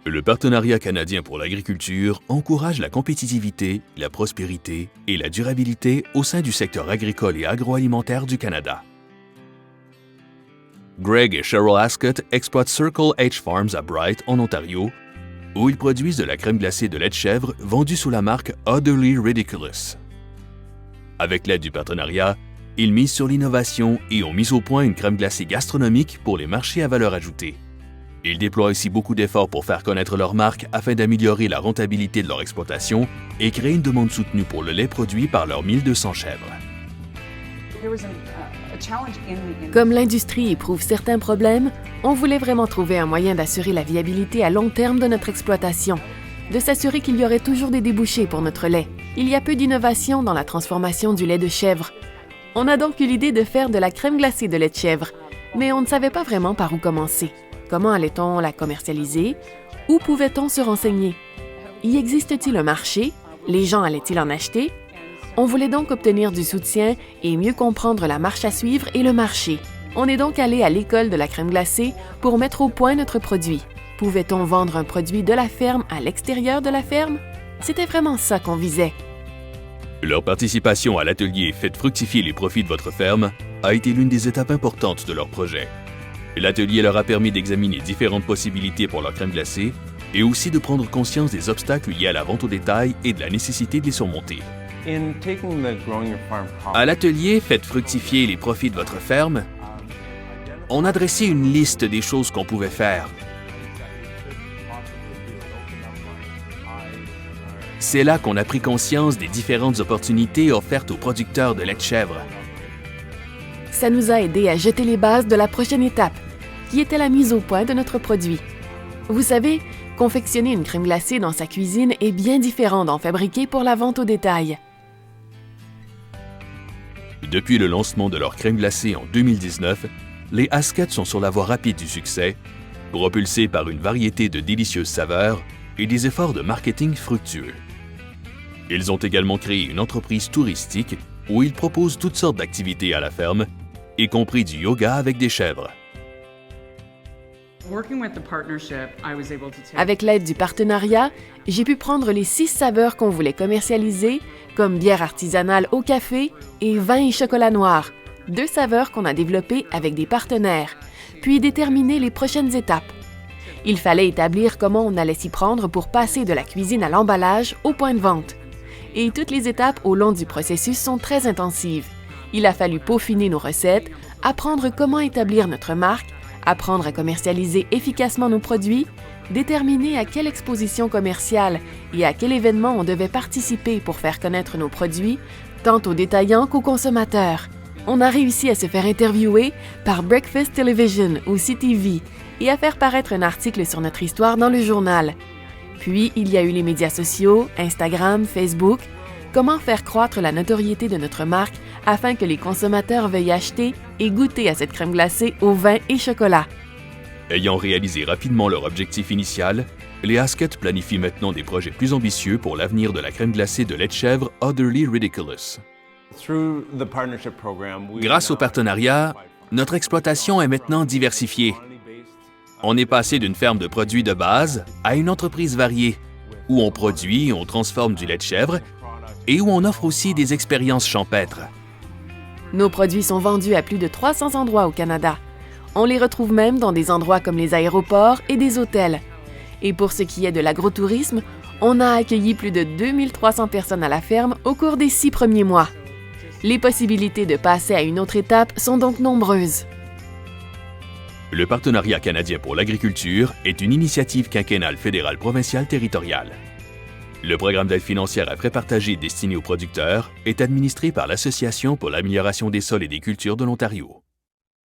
Le partenariat canadien pour l'agriculture encourage la compétitivité, la prospérité et la durabilité au sein du secteur agricole et agroalimentaire du Canada. Greg et Cheryl Ascott exploitent Circle H Farms à Bright, en Ontario, où ils produisent de la crème glacée de lait de chèvre vendue sous la marque Utterly Ridiculous. Avec l'aide du partenariat, ils misent sur l'innovation et ont mis au point une crème glacée gastronomique pour les marchés à valeur ajoutée. Ils déploient aussi beaucoup d'efforts pour faire connaître leur marque afin d'améliorer la rentabilité de leur exploitation et créer une demande soutenue pour le lait produit par leurs 1200 chèvres. Comme l'industrie éprouve certains problèmes, on voulait vraiment trouver un moyen d'assurer la viabilité à long terme de notre exploitation, de s'assurer qu'il y aurait toujours des débouchés pour notre lait. Il y a peu d'innovation dans la transformation du lait de chèvre. On a donc eu l'idée de faire de la crème glacée de lait de chèvre, mais on ne savait pas vraiment par où commencer. Comment allait-on la commercialiser? Où pouvait-on se renseigner? Y existe-t-il un marché? Les gens allaient-ils en acheter? On voulait donc obtenir du soutien et mieux comprendre la marche à suivre et le marché. On est donc allé à l'école de la crème glacée pour mettre au point notre produit. Pouvait-on vendre un produit de la ferme à l'extérieur de la ferme? C'était vraiment ça qu'on visait. Leur participation à l'atelier « Faites fructifier les profits de votre ferme » a été l'une des étapes importantes de leur projet. L'atelier leur a permis d'examiner différentes possibilités pour leur crème glacée et aussi de prendre conscience des obstacles liés à la vente au détail et de la nécessité de les surmonter. À l'atelier « Faites fructifier les profits de votre ferme », on a dressé une liste des choses qu'on pouvait faire. C'est là qu'on a pris conscience des différentes opportunités offertes aux producteurs de lait de chèvre. Ça nous a aidé à jeter les bases de la prochaine étape, qui était la mise au point de notre produit. Vous savez, confectionner une crème glacée dans sa cuisine est bien différent d'en fabriquer pour la vente au détail. Depuis le lancement de leur crème glacée en 2019, les Ascott sont sur la voie rapide du succès, propulsés par une variété de délicieuses saveurs et des efforts de marketing fructueux. Ils ont également créé une entreprise touristique où ils proposent toutes sortes d'activités à la ferme, y compris du yoga avec des chèvres. Avec l'aide du partenariat, j'ai pu prendre les 6 saveurs qu'on voulait commercialiser, comme bière artisanale au café et vin et chocolat noir, 2 saveurs qu'on a développées avec des partenaires, puis déterminer les prochaines étapes. Il fallait établir comment on allait s'y prendre pour passer de la cuisine à l'emballage au point de vente. Et toutes les étapes au long du processus sont très intensives. Il a fallu peaufiner nos recettes, apprendre comment établir notre marque, apprendre à commercialiser efficacement nos produits, déterminer à quelle exposition commerciale et à quel événement on devait participer pour faire connaître nos produits, tant aux détaillants qu'aux consommateurs. On a réussi à se faire interviewer par Breakfast Television ou CTV et à faire paraître un article sur notre histoire dans le journal. Puis, il y a eu les médias sociaux, Instagram, Facebook. Comment faire croître la notoriété de notre marque afin que les consommateurs veuillent acheter et goûter à cette crème glacée au vin et chocolat. Ayant réalisé rapidement leur objectif initial, les Ascott planifient maintenant des projets plus ambitieux pour l'avenir de la crème glacée de lait de chèvre Utterly Ridiculous. Grâce au partenariat, notre exploitation est maintenant diversifiée. On est passé d'une ferme de produits de base à une entreprise variée, où on produit et on transforme du lait de chèvre et où on offre aussi des expériences champêtres. Nos produits sont vendus à plus de 300 endroits au Canada. On les retrouve même dans des endroits comme les aéroports et des hôtels. Et pour ce qui est de l'agrotourisme, on a accueilli plus de 2300 personnes à la ferme au cours des 6 premiers mois. Les possibilités de passer à une autre étape sont donc nombreuses. Le Partenariat canadien pour l'agriculture est une initiative quinquennale fédérale provinciale territoriale. Le programme d'aide financière à frais partagés destiné aux producteurs est administré par l'Association pour l'amélioration des sols et des cultures de l'Ontario.